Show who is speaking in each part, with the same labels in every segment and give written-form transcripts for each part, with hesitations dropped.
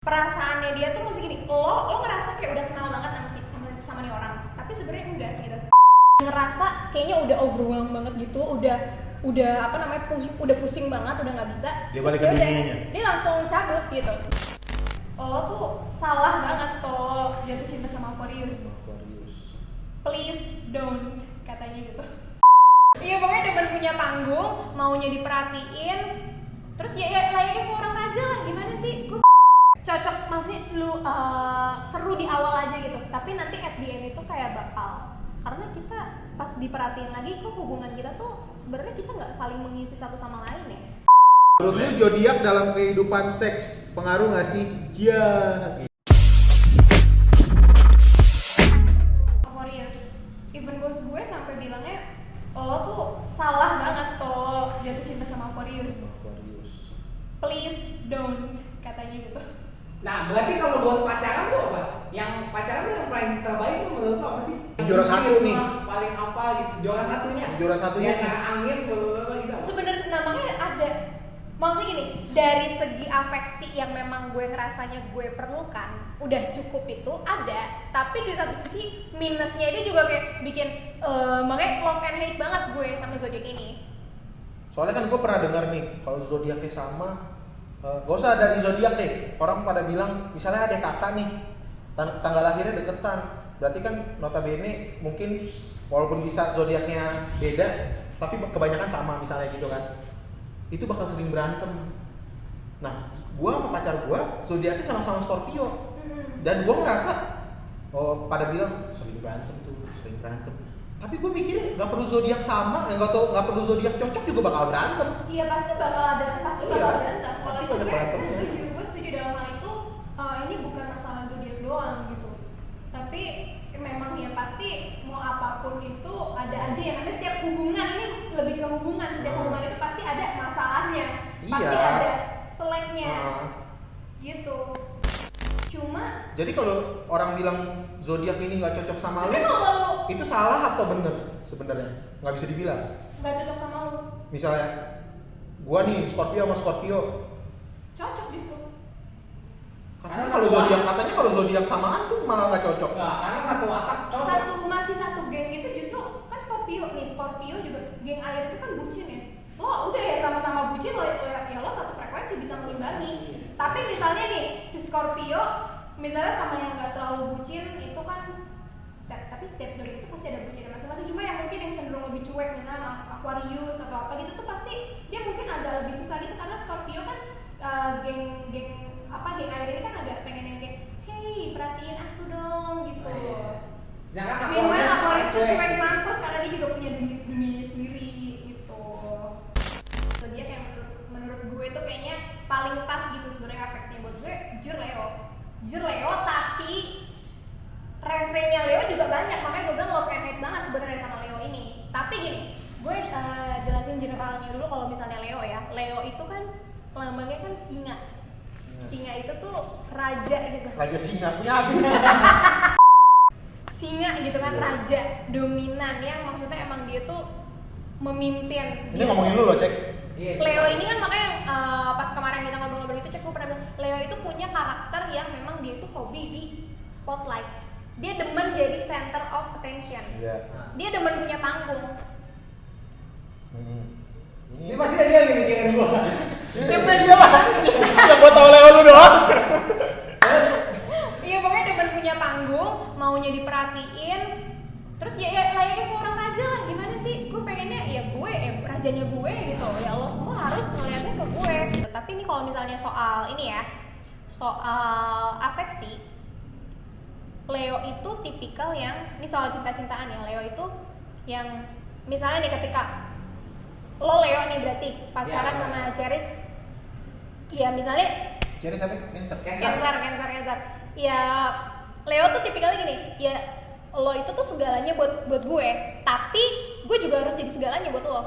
Speaker 1: Perasaannya dia tuh mesti gini, lo ngerasa kayak udah kenal banget sama nih orang, tapi sebenarnya enggak gitu. Ngerasa kayaknya udah overwhelmed banget gitu, udah apa namanya udah pusing banget, udah nggak bisa.
Speaker 2: Dia balik ke dunianya.
Speaker 1: Dia langsung cabut gitu. Lo tuh salah banget kalau lo jatuh cinta sama Aquarius. Please don't, katanya gitu. Iya, pokoknya demen punya panggung, maunya diperhatiin, terus ya layaknya seorang raja lah. Gimana sih? Gue cocok, maksudnya lu seru di awal aja gitu, tapi nanti at the end itu kayak bakal, karena kita pas diperhatiin lagi kok hubungan kita tuh sebenarnya kita nggak saling mengisi satu sama lain ya.
Speaker 2: Menurut lu zodiak dalam kehidupan seks pengaruh nggak sih? Iya.
Speaker 1: Aquarius, even bos gue sampai bilangnya lo tuh salah banget kalau lo jatuh cinta sama Aquarius. Please don't, katanya gitu.
Speaker 3: Nah, berarti kalau buat pacaran tuh apa? Yang pacaran tuh yang paling terbaik tuh menurut lo apa sih?
Speaker 2: Juara satu nih.
Speaker 3: Paling apa gitu? Juara satunya.
Speaker 2: Juara satunya.
Speaker 3: Ya, angin gitu.
Speaker 1: Sebenarnya namanya ada. Maksudnya gini, dari segi afeksi yang memang gue ngerasanya gue perlukan, udah cukup itu ada. Tapi di satu sisi minusnya ini juga kayak bikin makanya love and hate banget gue sama zodiak ini.
Speaker 2: Soalnya kan gue pernah dengar nih, kalau zodiaknya sama, gak usah dari zodiak deh. Orang pada bilang, misalnya ada kakak nih, tanggal lahirnya deketan, berarti kan notabene mungkin walaupun bisa zodiaknya beda, tapi kebanyakan sama misalnya gitu kan, itu bakal sering berantem. Nah, gue sama pacar gue zodiaknya sama-sama Scorpio, dan gue ngerasa, pada bilang sering berantem. Tapi gue mikirnya nggak perlu zodiak sama, nggak perlu zodiak cocok juga bakal berantem.
Speaker 1: Iya, pasti bakal berantem.
Speaker 2: Pasti
Speaker 1: Kalau
Speaker 2: berantem.
Speaker 1: gue setuju dalam hal itu. Ini bukan masalah zodiak doang gitu. Tapi memang ya pasti mau apapun itu ada aja ya. Namanya setiap hubungan ini lebih ke hubungan. Setiap hubungan itu pasti ada masalahnya. Pasti
Speaker 2: Iya.
Speaker 1: ada seleknya. Gitu. Cuma
Speaker 2: Jadi kalau orang bilang zodiak ini nggak cocok sama lu,
Speaker 1: sebenarnya kalau
Speaker 2: itu salah atau bener sebenarnya? Nggak bisa dibilang.
Speaker 1: nggak cocok sama lu,
Speaker 2: Misalnya, gua nih Scorpio sama Scorpio.
Speaker 1: cocok justru.
Speaker 2: Katanya kalau zodiak samaan tuh malah nggak cocok.
Speaker 3: Nah, karena satu watak cocok.
Speaker 1: Masih satu geng itu justru kan Scorpio juga geng air itu kan bucin ya. Lo udah ya sama-sama bucin lo satu frekuensi bisa mengimbangi. Tapi misalnya nih si Scorpio misalnya sama yang nggak terlalu bucin itu kan, tapi setiap zodiak itu pasti ada bucinnya masing-masing. Cuma yang mungkin yang cenderung lebih cuek misalnya Aquarius atau apa gitu tuh pasti dia mungkin agak lebih susah gitu karena Scorpio kan geng air ini kan agak pengen yang kayak hey perhatiin aku dong gitu.
Speaker 3: Sedangkan
Speaker 1: Memang Aquarius tuh
Speaker 3: cuek.
Speaker 1: cuek mampus karena dia juga punya dunianya sendiri gitu. Zodiak yang menurut gue itu kayaknya paling pas gitu sebenarnya afeksinya buat gue jujur Leo, tapi resenya Leo juga banyak, makanya gue bilang love and hate banget sebenarnya sama Leo ini. Tapi gini, gue jelasin generalnya dulu. Kalau misalnya Leo ya, Leo itu kan lambangnya kan singa. Singa itu tuh raja gitu.
Speaker 2: Raja singa punya aku.
Speaker 1: Singa gitu kan, raja dominan yang maksudnya emang dia tuh memimpin.
Speaker 2: Ini ngomongin lu loh, Cek.
Speaker 1: Leo ini kan makanya pas kemarin kita ngobrol-ngobrol itu Cek gue pernah bilang Leo itu punya karakter yang memang dia itu hobi di spotlight. Dia demen jadi center of attention.
Speaker 2: Iya.
Speaker 1: Dia demen punya panggung.
Speaker 3: Ini pasti dia yang mikirin gua.
Speaker 1: Demen
Speaker 2: Ya gua tau Leo lu doang.
Speaker 1: Iya, pokoknya demen punya panggung, maunya diperhatiin. Terus ya layaknya seorang raja lah. Gimana sih? Gue pengennya ya gue rajanya gue gitu. Ya Allah, semua harus ngeliatnya ke gue. Tapi ini kalau misalnya soal ini ya, soal afeksi, Leo itu tipikal yang, ini soal cinta-cintaan ya, Leo itu yang misalnya nih ketika lo Leo nih berarti pacaran
Speaker 3: Ya.
Speaker 1: sama Ceris, ya misalnya
Speaker 2: Jadi siapa?
Speaker 1: Cancer. Ya Leo tuh tipikalnya gini, ya lo itu tuh segalanya buat gue, tapi gue juga harus jadi segalanya buat lo.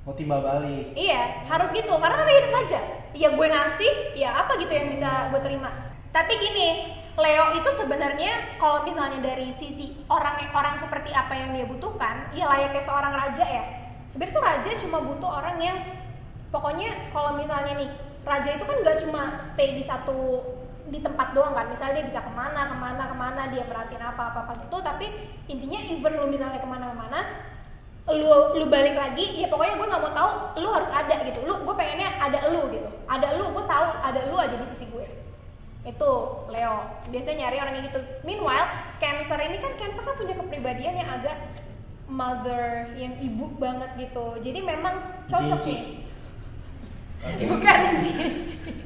Speaker 2: Mau timbal balik.
Speaker 1: Iya, harus gitu, karena kan hidup aja. Ya gue ngasih, ya apa gitu yang bisa gue terima. Tapi gini, Leo itu sebenarnya kalau misalnya dari sisi orang seperti apa yang dia butuhkan, ya layaknya seorang raja ya. Sebenarnya tuh raja cuma butuh orang yang pokoknya kalau misalnya nih raja itu kan nggak cuma stay di tempat doang kan, misalnya dia bisa kemana dia merhatiin apa gitu, tapi intinya even lu misalnya kemana-mana lu balik lagi, ya pokoknya gue nggak mau tahu, lu harus ada gitu, gue pengennya ada lu gitu, gue tahu ada lu aja di sisi gue. Itu Leo biasanya nyari orang kayak gitu. Meanwhile Cancer ini kan punya kepribadian yang agak mother, yang ibu banget gitu, jadi memang cocok nih. Bukan Cici.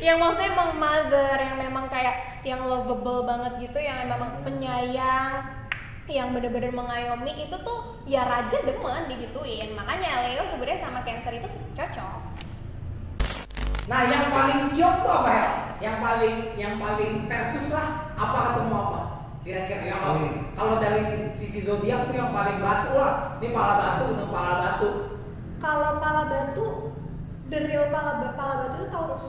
Speaker 1: Yang maksudnya emang mother, yang memang kayak yang lovable banget gitu, yang memang penyayang, yang bener-bener mengayomi, itu tuh ya raja demen digituin. Makanya Leo sebenarnya sama Cancer itu cocok.
Speaker 3: Nah, yang paling ciok tuh apa ya? Yang paling versus lah, apa ketemu apa? Kira-kira yang kalau dari sisi zodiak tuh yang paling batu lah. Ini pala batu ketemu pala batu.
Speaker 1: Kalau pala batu, the real pala batu itu Taurus.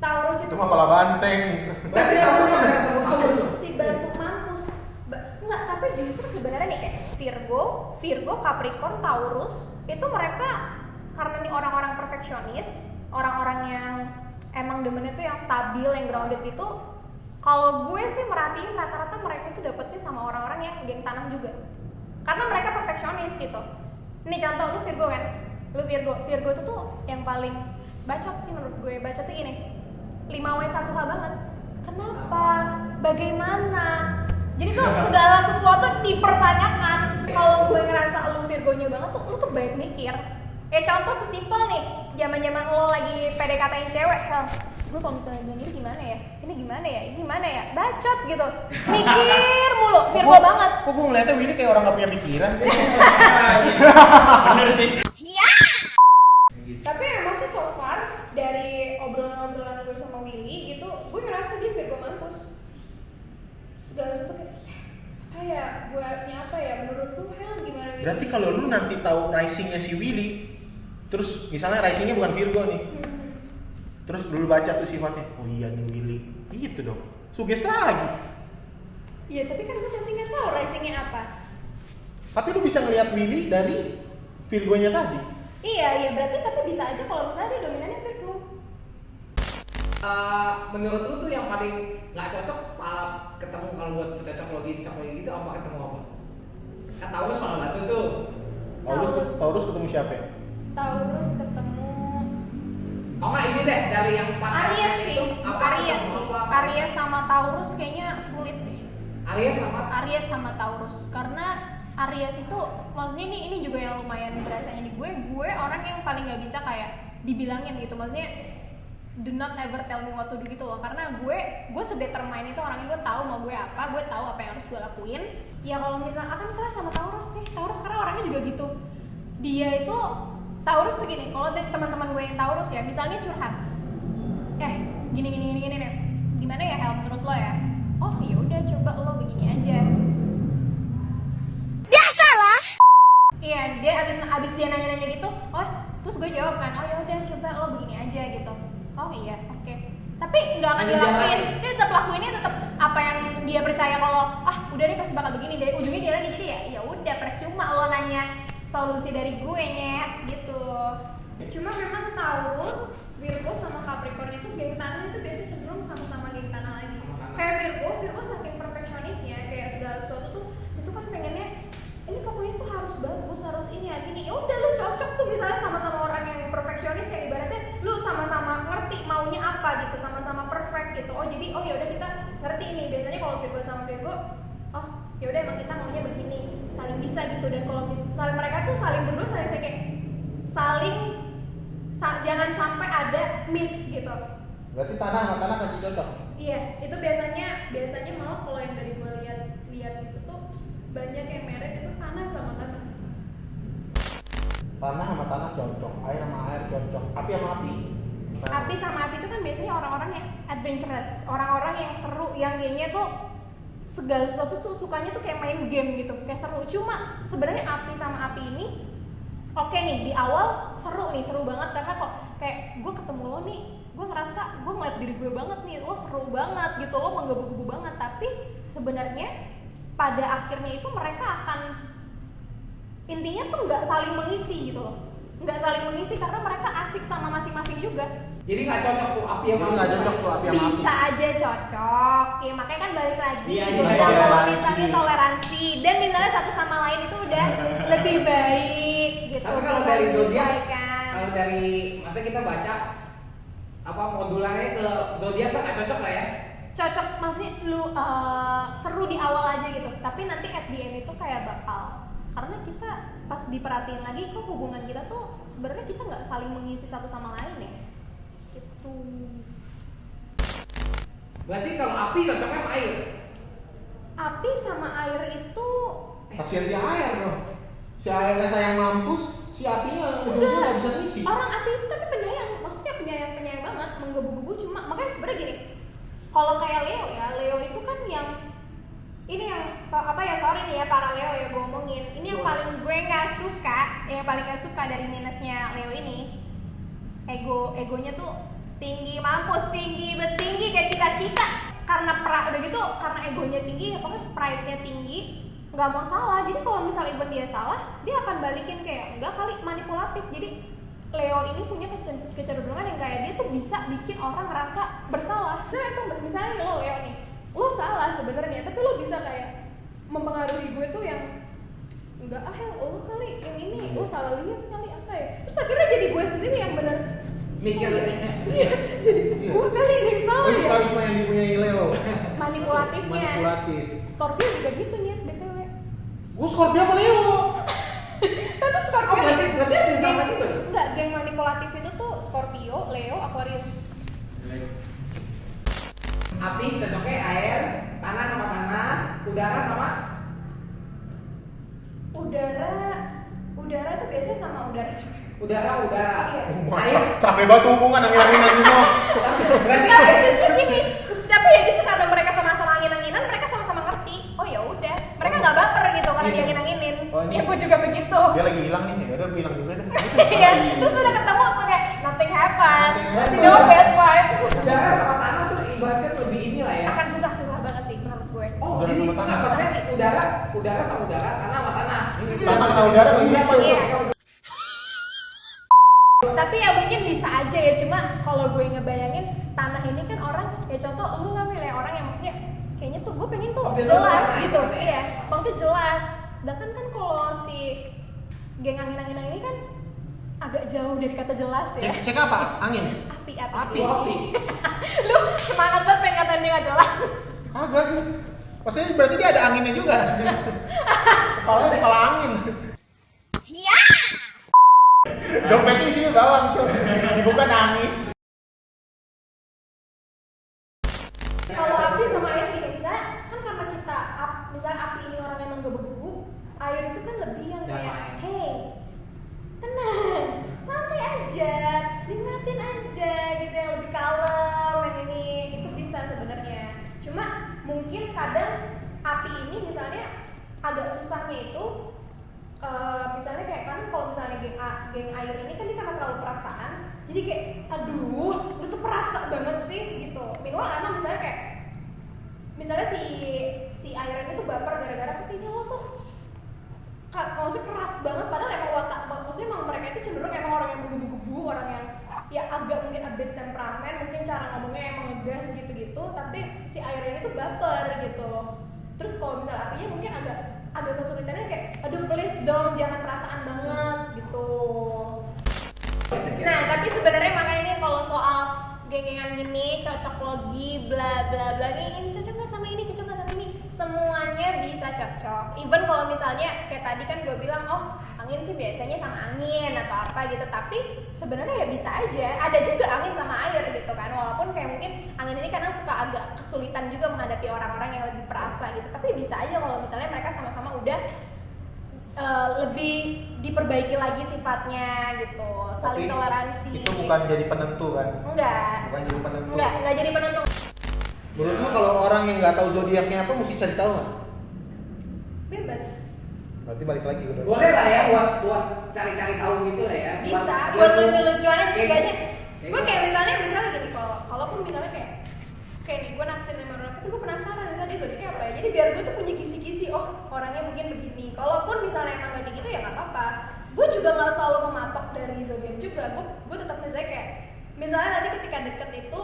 Speaker 1: Taurus itu
Speaker 2: mah pala banteng.
Speaker 3: Berarti Taurus nggak bisa ketemu Taurus tuh.
Speaker 1: Si batu mampus. Enggak, tapi justru sebenarnya nih kayak Virgo, Capricorn, Taurus itu mereka karena ini orang-orang perfeksionis, orang-orang yang emang demennya tuh yang stabil, yang grounded itu. Kalau gue sih merhatiin rata-rata mereka itu dapetnya sama orang-orang yang geng tanah juga, karena mereka perfeksionis gitu. Ini contoh, lu Virgo kan? Lu Virgo itu tuh yang paling bacot sih menurut gue. Bacotnya gini, 5W1H banget. Kenapa? Bagaimana? Jadi tuh segala sesuatu dipertanyakan. Kalau gue ngerasa lu Virgonya banget tuh, lu tuh banyak mikir. Contoh sesimpel nih, zaman-zaman lo lagi PDKT-in cewek, gue kalau misalnya bilang ini gimana ya, bacot gitu, mikir mulu, Virgo banget.
Speaker 2: Kok gue ngeliatnya Willy kayak orang gak punya pikiran?
Speaker 4: Bener sih.
Speaker 1: Tapi emang sih so far dari obrolan gue sama Willy gitu, gue ngerasa dia Virgo mampus. Segala sesuatu kayak buatnya apa ya, menurut lu Hel gimana?
Speaker 2: Berarti kalau lu nanti tahu risingnya si Willy, terus misalnya risingnya bukan Virgo nih, terus dulu baca tuh sifatnya, oh iya nih Willy, gitu dong, suges lagi.
Speaker 1: Iya, tapi kan gue masih nggak tahu risingnya apa.
Speaker 2: Tapi lu bisa ngelihat Willy dari Virgonya tadi.
Speaker 1: Iya, berarti tapi bisa aja kalau misalnya dia dominannya Virgo.
Speaker 3: Menurut lu tuh yang paling nggak cocok ketemu kalau buat cocok logi gitu apa ketemu apa? Kan Taurus malah batu tuh.
Speaker 2: Taurus ketemu siapa ya?
Speaker 1: Taurus ketemu
Speaker 3: Kalau nggak ini deh dari yang
Speaker 1: Aries sih.
Speaker 3: itu
Speaker 1: Aries sama Taurus kayaknya sulit deh.
Speaker 3: Aries
Speaker 1: sama Taurus, karena Aries itu maksudnya ini juga yang lumayan berasanya di gue orang yang paling nggak bisa kayak dibilangin gitu, maksudnya do not ever tell me what to do gitu loh, karena gue sedetermine itu orangnya, gue tahu mau gue apa, gue tahu apa yang harus gue lakuin. Ya kalau misalnya akan kelas sama Taurus sih, Taurus karena orangnya juga gitu, dia itu Taurus tuh gini, kalau dari teman-teman gue yang Taurus ya, misalnya curhat, gini nih, gimana ya Hel menurut lo ya? Oh ya udah coba lo begini aja. Biasalah. Iya, dia abis dia nanya-nanya gitu, terus gue jawab kan, oh ya udah coba lo begini aja gitu. Oh iya, oke. Tapi nggak akan dia lakuin, dia tetap lakuinnya tetap apa yang dia percaya kalau udah deh pasti bakal begini, dari ujungnya dia lagi, jadi ya udah percuma lo nanya solusi dari gue nyet gitu. Cuma memang Taurus, Virgo sama Capricorn itu geng tanah itu biasanya cenderung sama-sama geng tanah lagi. Kayak Virgo saking perfeksionisnya, kayak segala sesuatu tuh itu kan pengennya ini pokoknya tuh harus bagus, harus ini. Ya udah lu cocok tuh misalnya sama-sama orang yang perfeksionis, yang ibaratnya lu sama-sama ngerti maunya apa gitu, sama-sama perfect gitu. Ya udah kita ngerti ini. Biasanya kalau Virgo sama Virgo, ya udah emang kita maunya begini, saling bisa gitu. Dan kalau misalnya mereka tuh saling berdua jangan sampai ada miss gitu.
Speaker 2: Berarti tanah sama tanah masih cocok.
Speaker 1: Iya, itu biasanya malah kalau yang dari gue lihat gitu tuh banyak yang married itu tanah sama tanah.
Speaker 2: Tanah sama tanah cocok, air sama air cocok, api sama api.
Speaker 1: Api sama api itu kan biasanya orang-orang yang adventurous, orang-orang yang seru, yang kayaknya tuh segala sesuatu sukanya tuh kayak main game gitu, kayak seru. Cuma sebenarnya api sama api ini oke nih, di awal seru banget karena kok kayak gue ketemu lo nih, gue ngerasa gue ngeliat diri gue banget nih, lo seru banget gitu, lo menggebu-gebu banget. Tapi sebenarnya pada akhirnya itu mereka akan intinya tuh nggak saling mengisi gitu loh. nggak saling mengisi karena mereka asik sama masing-masing juga.
Speaker 3: Jadi nggak cocok tuh api sama
Speaker 2: Jadi nggak cocok tuh api sama api.
Speaker 1: Bisa aja cocok, ya makanya kan balik lagi.
Speaker 3: Iya,
Speaker 1: Gue
Speaker 3: iya,
Speaker 1: bilang kalau
Speaker 2: toleransi.
Speaker 1: misalnya toleransi dan misalnya satu sama lain itu udah lebih baik gitu.
Speaker 3: Tapi kalau
Speaker 1: bisa
Speaker 3: dari zodiak,
Speaker 1: disesuaikan.
Speaker 3: kalau dari maksudnya kita baca apa modularnya ke zodiak kan nggak cocok lah ya.
Speaker 1: Cocok maksudnya lu seru di awal aja gitu, tapi nanti at the end itu kayak bakal, karena kita pas diperhatiin lagi kok hubungan kita tuh sebenarnya kita nggak saling mengisi satu sama lain ya gitu.
Speaker 3: Berarti kalau api cocoknya sama air.
Speaker 1: Api sama air itu
Speaker 2: Kasihan si air dong. Si airnya sayang mampus, si apinya ujung-ujungnya nggak bisa ngisi.
Speaker 1: orang api itu tapi penyayang, maksudnya penyayang banget, menggebu-gebu. Cuma makanya sebenarnya gini, kalau kayak Leo ya, Leo itu kan yang ini yang sorry nih ya para Leo ya gue ngomongin, ini yang paling gue nggak suka, yang paling nggak suka dari minusnya Leo ini, egonya tuh tinggi, mampus tinggi kayak cita-cita. Karena udah gitu, karena egonya tinggi, ya pokoknya pride-nya tinggi, nggak mau salah. Jadi kalau misalnya even dia salah, dia akan balikin kayak enggak kali, manipulatif. Jadi Leo ini punya kecenderungan yang kayak dia tuh bisa bikin orang ngerasa bersalah. Misalnya lo Leo nih, lo salah sebenarnya, tapi lo bisa kayak mempengaruhi gue tuh yang enggak lo kali yang ini, lo salah lihat kali apa ya. Terus akhirnya jadi gue sendiri yang bener
Speaker 3: Mikir.
Speaker 1: iya, jadi
Speaker 2: Iya.
Speaker 1: gue kali yang salah
Speaker 2: Itu
Speaker 1: ya.
Speaker 2: karisma yang dipunyai Leo.
Speaker 1: Manipulatifnya.
Speaker 2: Manipulatif.
Speaker 1: Scorpio juga gitu nyet BTW.
Speaker 2: Gue Scorpio apa Leo?
Speaker 1: Tapi Scorpio
Speaker 3: Oh, berarti ada sama juga dong?
Speaker 1: enggak, geng manipulatif itu tuh Scorpio, Leo, Aquarius.
Speaker 3: Api cocoknya air, tanah sama tanah, udara sama
Speaker 1: Udara tuh biasanya sama udara juga.
Speaker 3: udara.
Speaker 1: Iya.
Speaker 3: Air.
Speaker 2: Capek banget hubungan angin-anginan semua.
Speaker 3: Berarti
Speaker 1: Tapi justru gini, tapi ya justru karena mereka sama-sama angin-anginan, mereka sama-sama ngerti. Oh ya udah, mereka nggak baper gitu karena
Speaker 2: Iya.
Speaker 1: diangin-anginin.
Speaker 2: Oh, ini-
Speaker 1: Ya gue juga begitu.
Speaker 2: Dia lagi hilang nih, ya udah gue hilang juga deh.
Speaker 1: Iya, terus udah ketemu tuh kayak nothing happened,
Speaker 2: Nothing happened.
Speaker 1: no bad vibes.
Speaker 3: udara sama tanah tuh ibaratnya lebih inilah ya.
Speaker 1: Akan susah banget sih menurut gue.
Speaker 3: Oh,
Speaker 2: Udara
Speaker 3: jadi
Speaker 2: sama tanah.
Speaker 3: maksudnya udara sama udara, tanah sama tanah.
Speaker 2: Tanah sama udara lebih apa?
Speaker 1: Iya. Tapi ya mungkin bisa aja ya, cuma kalau gue ngebayangin tanah ini kan orang ya contoh lu lah Wil, ya orang yang maksudnya kayaknya tuh gue pengen tuh
Speaker 3: Obvious
Speaker 1: jelas
Speaker 3: tanah
Speaker 1: gitu,
Speaker 3: gitu ya.
Speaker 1: iya maksudnya jelas. Sedangkan kan kalau si geng angin-anginan ini kan agak jauh dari kata jelas ya.
Speaker 2: Cek apa? Angin.
Speaker 1: Api.
Speaker 2: Api.
Speaker 1: Lu semangat banget pengen ngatain dia nggak jelas.
Speaker 2: Kagak sih. Maksudnya berarti dia ada anginnya juga. Kepalanya kepala angin.
Speaker 1: Iya.
Speaker 2: Dompetnya isinya bawang, cuy. Dibuka nangis.
Speaker 1: Kalau api sama air gini, misalnya kan karena kita misalnya api ini orang emang gebu-gebu, air itu kan lebih yang kayak
Speaker 3: Damai.
Speaker 1: hey tenang, santai aja, nikmatin aja gitu, yang lebih kalem, yang ini itu bisa sebenarnya. Cuma mungkin kadang api ini misalnya agak susahnya itu misalnya kayak kan kalau misalnya geng air ini kan dia karena terlalu perasaan, jadi kayak aduh lu tuh perasa banget sih gitu. Minimal emang misalnya kayak misalnya si air ini tuh baper gara-gara kayaknya lo tuh maksudnya keras banget, padahal emang maksudnya emang mereka itu cenderung emang orang yang menggebu-gebu, orang yang ya agak mungkin a bit temperamen, mungkin cara ngomongnya emang ngegas gitu-gitu, tapi si air ini tuh baper gitu. Terus kalau misalnya apinya mungkin agak kesulitannya kayak aduh please dong jangan perasaan banget gitu. Nah tapi sebenarnya makanya ini kalau soal geng-gengan gini cocok logi bla bla bla ini cocok nggak sama ini, cocok nggak sama ini, semuanya bisa cocok. Even kalau misalnya kayak tadi kan gue bilang oh angin sih biasanya sama angin atau apa gitu, tapi sebenarnya ya bisa aja ada juga angin sama air gitu kan, walaupun kayak mungkin angin ini kadang suka agak kesulitan juga menghadapi orang-orang yang lebih perasa gitu, tapi bisa aja kalau misalnya mereka sama-sama udah lebih diperbaiki lagi sifatnya gitu, saling
Speaker 2: Tapi
Speaker 1: toleransi.
Speaker 2: itu bukan jadi penentu kan?
Speaker 1: Enggak
Speaker 2: Bukan jadi penentu.
Speaker 1: enggak jadi penentu.
Speaker 2: Menurut lu kalau orang yang nggak tahu zodiaknya apa mesti cari tahu nggak?
Speaker 1: Bebas.
Speaker 2: Berarti balik lagi udah.
Speaker 3: Boleh lah ya buat cari-cari tahu gitu lah ya.
Speaker 1: Bisa buat
Speaker 3: ilmu.
Speaker 1: lucu-lucuan aja seenggaknya.
Speaker 3: Kayak
Speaker 1: Gue
Speaker 3: gitu.
Speaker 1: kayak misalnya gini, kalaupun misalnya kayak nih gue naksir sama orang, tapi gue penasaran misalnya dia zodiaknya apa ya. Jadi biar gue tuh punya kisi-kisi, oh orangnya mungkin begini. Kalaupun misalnya emang gak kayak gitu ya nggak apa-apa. gue juga nggak selalu mematok dari zodiak juga. Gue tetap misalnya nanti ketika deket itu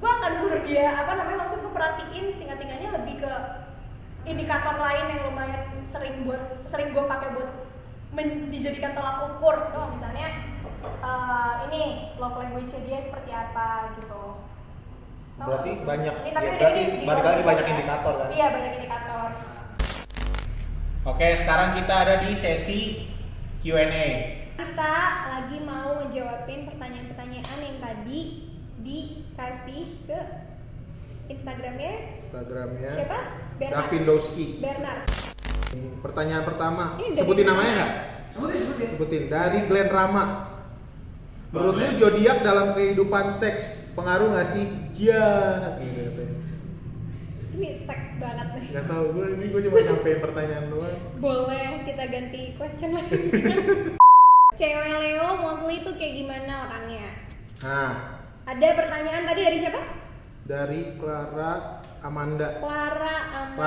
Speaker 1: gue akan suruh dia maksud gue perhatiin tingkat-tingkatnya lebih ke indikator lain yang lumayan sering gue pakai buat dijadikan tolak ukur gitu. Misalnya ini love language-nya dia seperti apa gitu.
Speaker 2: Berarti banyak.
Speaker 1: Ini tapi
Speaker 2: ya,
Speaker 1: udah ini
Speaker 2: balik lagi banyak indikator kan.
Speaker 1: Iya, banyak indikator.
Speaker 2: Oke, sekarang kita ada di sesi Q&A.
Speaker 1: Kita lagi mau ngejawabin pertanyaan-pertanyaan yang tadi dikasih ke Instagramnya siapa?
Speaker 2: Davindowski.
Speaker 1: Bernard.
Speaker 2: Pertanyaan pertama,
Speaker 1: Ini
Speaker 2: sebutin
Speaker 1: dari
Speaker 2: namanya
Speaker 1: mana?
Speaker 2: nggak? Sebutin. Dari Glenn Rama. Menurut lu zodiak dalam kehidupan seks pengaruh nggak sih? Ya.
Speaker 1: Ini seks banget nih.
Speaker 2: Gak tau gue cuma nyampein pertanyaan doang.
Speaker 1: Boleh kita ganti question lagi. Cewek Leo mostly tuh kayak gimana orangnya?
Speaker 2: Nah,
Speaker 1: Ada pertanyaan tadi dari siapa?
Speaker 2: dari Clara Amanda.
Speaker 1: Clara
Speaker 2: _.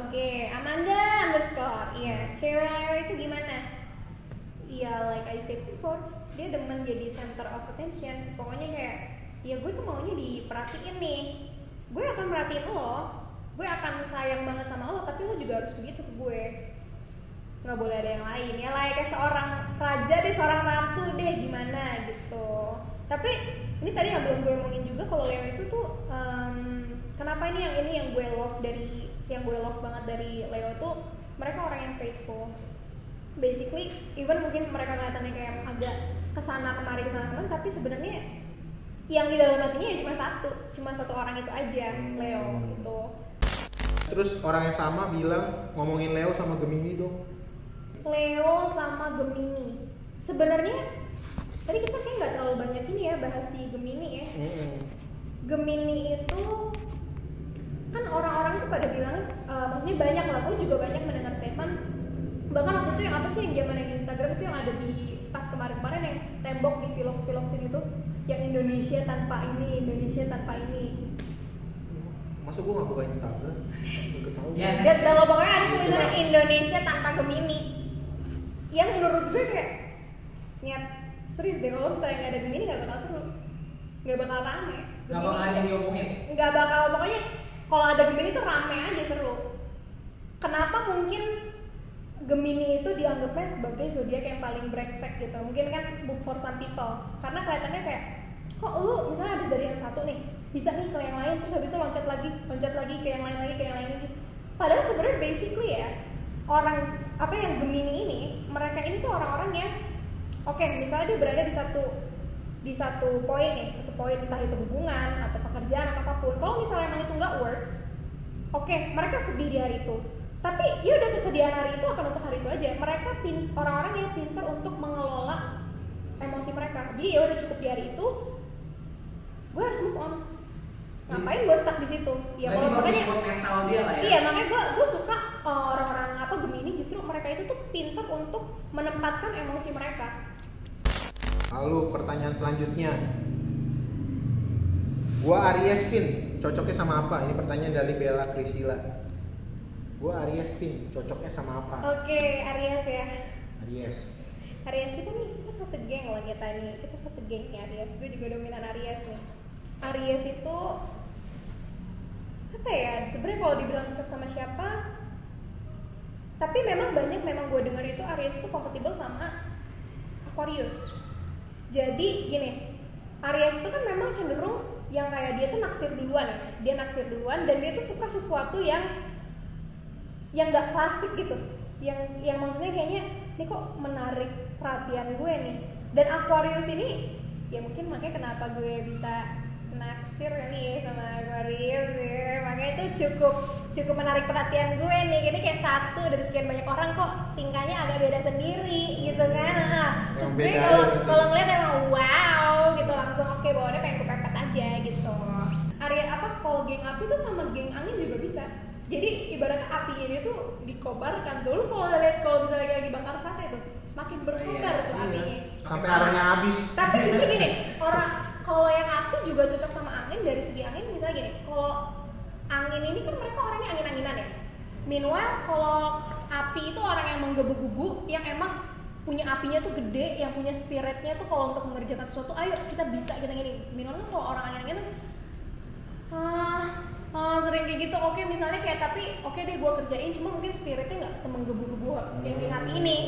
Speaker 1: Oke, Amanda _. Iya, cewek Leo itu gimana? Iya, like I said before, dia demen jadi center of attention. Pokoknya kayak, ya gue tuh maunya diperhatiin nih. Gue akan merhatiin lo, gue akan sayang banget sama lo, tapi lo juga harus begitu ke gue. Nggak boleh ada yang lain ya, kayak seorang raja deh, seorang ratu deh, gimana gitu. Tapi ini tadi yang belum gue omongin juga, kalau Leo itu tuh kenapa ini yang gue love banget dari Leo tuh, mereka orang yang faithful. Basically, even mungkin mereka kelihatannya kayak agak kesana kemari, tapi sebenarnya yang di dalam hatinya ya cuma satu orang itu aja, Leo gitu.
Speaker 2: Terus orang yang sama bilang ngomongin Leo sama Gemini dong.
Speaker 1: Leo sama Gemini. Sebenarnya tadi kita kayak nggak terlalu banyak ini ya bahas si Gemini ya. Gemini itu kan orang-orang tuh pada bilang, maksudnya banyak lah, gue juga banyak mendengar statement. Bahkan waktu itu yang apa sih yang zaman yang Instagram itu yang ada di pas kemarin-kemarin yang tembok di vlogs-vlogsin itu, yang Indonesia tanpa ini.
Speaker 2: Masa gue nggak buka Instagram? Gak ketahuan.
Speaker 3: Ya.
Speaker 1: Dan kalau pokoknya ada tulisannya Indonesia tanpa Gemini. Yang menurut gue kayak nyet, serius deh, kalau misalnya nggak ada Gemini nggak bakal seru, nggak bakal rame.
Speaker 3: Nggak bakal ada yang diomongin.
Speaker 1: Nggak bakal, pokoknya kalau ada Gemini tuh rame aja, seru. Kenapa mungkin Gemini itu dianggapnya sebagai zodiak yang paling brengsek gitu? Mungkin kan for some people, karena kelihatannya kayak, kok lu misalnya habis dari yang satu nih, bisa nih ke yang lain, terus habis itu loncat lagi ke yang lain lagi. Padahal sebenarnya basically ya, orang yang Gemini ini, mereka ini tuh orang-orang yang oke, misalnya dia berada di satu poin entah itu hubungan atau pekerjaan atau apapun. Kalau misalnya emang itu nggak works, oke, mereka sedih di hari itu. Tapi ya udah, kesedihan hari itu akan untuk hari itu aja. Mereka orang-orang yang pintar untuk mengelola emosi mereka. Jadi ya udah, cukup di hari itu, gue harus move on. Ngapain gue stuck di situ? Ya kalau makanya
Speaker 3: mental dia lah ya.
Speaker 1: Iya, makanya gue suka orang-orang Gemini, justru mereka itu tuh pintar untuk menempatkan emosi mereka.
Speaker 2: Lalu pertanyaan selanjutnya, gua Aries Pin, cocoknya sama apa? Ini pertanyaan dari Bella Krisila. Gua Aries Pin, cocoknya sama apa?
Speaker 1: Oke, Aries ya.
Speaker 2: Aries
Speaker 1: Kita satu geng loh kita satu geng nih Aries. Gue juga dominan Aries nih. Aries itu apa ya? Sebenarnya kalau dibilang cocok sama siapa? Tapi memang gue dengar itu Aries itu kompatibel sama Aquarius. Jadi gini, Aries itu kan memang cenderung yang kayak dia tuh naksir duluan ya. Dia naksir duluan dan dia tuh suka sesuatu yang nggak klasik gitu. Yang maksudnya kayaknya ini kok menarik perhatian gue nih. Dan Aquarius ini ya mungkin makanya kenapa gue bisa naksir kali ya sama Aquarius ya. Makanya itu cukup menarik perhatian gue nih. Ini kayak satu dari sekian banyak orang kok tingkahnya agak beda sendiri gitu kan. Terus gue kalau ngeliat emang wow gitu, langsung oke, bawaannya pengen gue pepet aja gitu. Kalau geng api tuh sama geng angin juga bisa. Jadi ibaratnya apinya dia tuh dikobarkan tuh. Lu kalau misalnya lagi bakar sate tuh semakin berkobar tuh apinya.
Speaker 2: Sampai arahnya habis.
Speaker 1: Tapi justru gini, kalau yang api juga cocok sama angin dari segi angin. Misalnya gini, kalau angin ini kan mereka orangnya angin-anginan ya. Meanwhile kalau api itu orang yang menggebu-gebu, yang emang punya apinya tuh gede, yang punya spiritnya tuh kalau untuk mengerjakan sesuatu, ayo kita bisa, kita gini. Minimal kan kalau orang angin-anginan sering kayak gitu. Oke, misalnya kayak tapi oke deh gue kerjain, cuma mungkin spiritnya nggak semenggebu-gebu yang Api ini.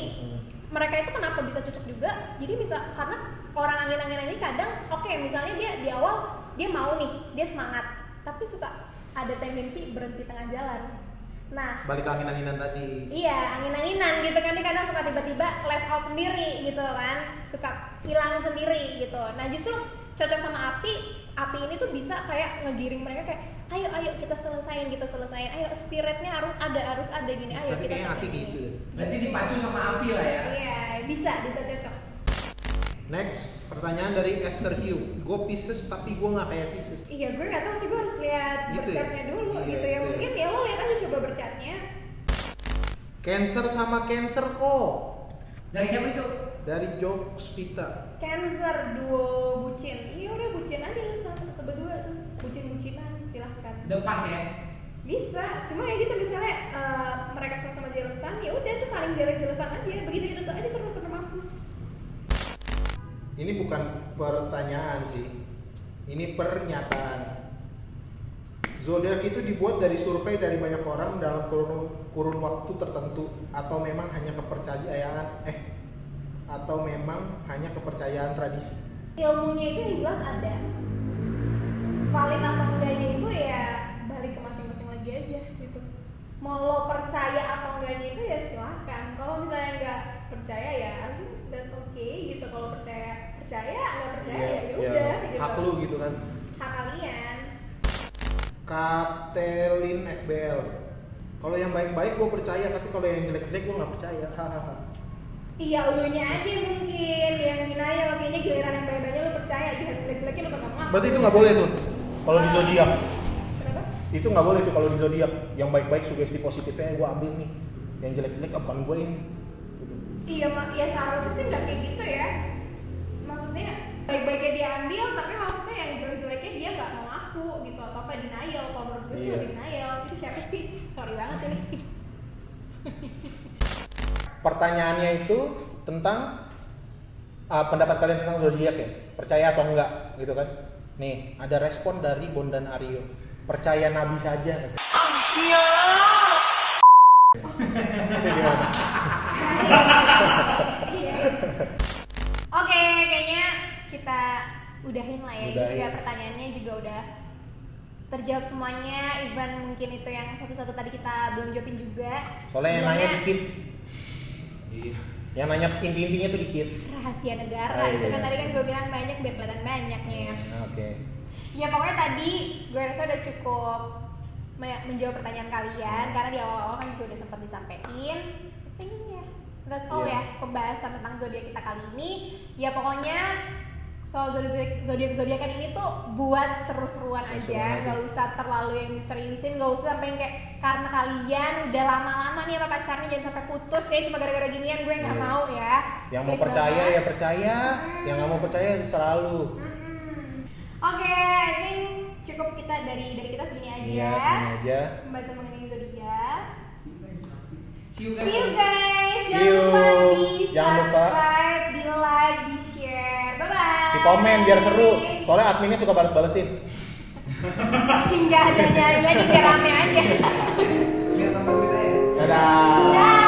Speaker 1: Mereka itu kenapa bisa cocok juga? Jadi bisa karena orang angin-anginan ini kadang oke, misalnya dia di awal dia mau nih, dia semangat, tapi suka ada tendensi berhenti tengah jalan. Nah,
Speaker 2: balik ke angin-anginan tadi.
Speaker 1: Iya, angin-anginan gitu kan, dia kadang suka tiba-tiba left out sendiri gitu kan, suka hilang sendiri gitu. Nah justru cocok sama api ini tuh bisa kayak ngegiring mereka kayak ayo kita selesain, ayo spiritnya harus ada gini, ayo
Speaker 2: tapi
Speaker 1: kita
Speaker 2: kayak api gitu deh.
Speaker 3: Berarti dipacu sama api lah ya.
Speaker 1: Iya, bisa cocok.
Speaker 2: Next, pertanyaan dari Esther Hugh. Gue Pisces tapi gue nggak kayak Pisces.
Speaker 1: Iya, gue nggak tahu sih, gue harus lihat
Speaker 2: Gitu ya?
Speaker 1: bercatnya dulu
Speaker 2: Iya,
Speaker 1: gitu ya.
Speaker 2: iya.
Speaker 1: Mungkin ya lo lihat aja coba bercatnya.
Speaker 2: Cancer sama Cancer kok.
Speaker 3: Dari siapa itu?
Speaker 2: Dari Jokes Vita.
Speaker 1: Cancer duo bucin. Iya udah bucin aja lu sama seberdua tuh. Bucin-bucinan silahkan.
Speaker 3: Udah pas ya.
Speaker 1: Bisa, cuma ya gitu misalnya mereka sama-sama jelesan, ya udah tuh saling jeles-jelesan aja. Begitu gitu tuh aja terus sampai mampus.
Speaker 2: Ini bukan pertanyaan sih. Ini pernyataan. Zodiak itu dibuat dari survei dari banyak orang dalam kurun waktu tertentu atau memang hanya kepercayaan tradisi.
Speaker 1: Ilmunya itu yang jelas ada. Valid atau enggaknya itu ya balik ke masing-masing lagi aja gitu. Mau lo percaya atau enggaknya itu ya silahkan. Kalau misalnya nggak percaya ya that's okay gitu. Kalau percaya nggak percaya ya udah gitu.
Speaker 2: Hak lu gitu kan.
Speaker 1: Hak kalian.
Speaker 2: Katelin FBL. Kalau yang baik-baik gue percaya, tapi kalau yang jelek-jelek gue nggak percaya. Hahaha.
Speaker 1: Iya, elunya aja mungkin yang denial, kayaknya giliran yang baik-baiknya lu percaya, giliran jelek-jeleknya lu kagak mau.
Speaker 2: Berarti itu nggak boleh tuh. Kalau di zodiak.
Speaker 1: Kenapa?
Speaker 2: Itu nggak boleh tuh kalau di zodiak. Yang baik-baik sugesti positifnya gue ambil nih. Yang jelek-jelek bukan gue ini. Gitu.
Speaker 1: Iya, ya seharusnya sih nggak kayak gitu ya. Maksudnya baik-baiknya dia ambil, tapi maksudnya yang jelek-jeleknya dia nggak mau ngaku gitu atau apa denial. Kalau menurut gue sih
Speaker 2: Iya.
Speaker 1: lebih denial. Itu siapa sih? Sorry banget ini.
Speaker 2: Pertanyaannya itu tentang pendapat kalian tentang zodiak ya, percaya atau enggak gitu kan. Nih ada respon dari Bondan Aryo, percaya nabi saja.
Speaker 1: Iya.
Speaker 2: Itu gimana?
Speaker 1: Iya. Oke, kayaknya kita udahin lah ya. Ini
Speaker 2: Udahin.
Speaker 1: juga pertanyaannya juga udah terjawab semuanya. Even mungkin itu yang satu-satu tadi kita belum jawabin juga.
Speaker 2: Soalnya yang nanya dikit,
Speaker 3: Iya.
Speaker 2: yang nanya inti-intinya tuh dikit.
Speaker 1: Rahasia negara.
Speaker 2: Oh,
Speaker 1: Itu kan
Speaker 2: iya.
Speaker 1: tadi kan gue bilang banyak biar kelihatan banyaknya.
Speaker 2: Oke.
Speaker 1: Ya pokoknya tadi gue rasa udah cukup menjawab pertanyaan kalian karena di awal-awal kan juga udah sempat disampaikan. Tapi ya, that's all
Speaker 2: Iya.
Speaker 1: ya pembahasan tentang zodiak kita kali ini. Ya pokoknya soal zodiakan ini tuh buat seru-seruan aja,
Speaker 2: Seru-seruan aja.
Speaker 1: nggak usah terlalu yang diseriusin, nggak usah sampai yang kayak karena kalian udah lama-lama nih sama pacarnya jangan sampai putus ya cuma gara-gara ginian, gue nggak
Speaker 2: Iya.
Speaker 1: mau ya.
Speaker 2: Yang mau
Speaker 1: Please
Speaker 2: percaya
Speaker 1: banget.
Speaker 2: ya percaya, yang nggak mau percaya selalu.
Speaker 1: Oke, I think cukup kita dari kita segini aja.
Speaker 2: Iya, segini aja.
Speaker 1: Pembahasan mengenai zodiak.
Speaker 3: See you
Speaker 1: See you guys.
Speaker 2: See you.
Speaker 1: Jangan lupa di
Speaker 2: Jangan lupa.
Speaker 1: subscribe, di like, di share. Bye bye.
Speaker 2: Di komen biar seru. Soalnya adminnya suka balas-balesin.
Speaker 1: Saking gak adanya lagi biar rame aja.
Speaker 3: Biar teman kita ya.
Speaker 2: Dadah.
Speaker 1: Dah.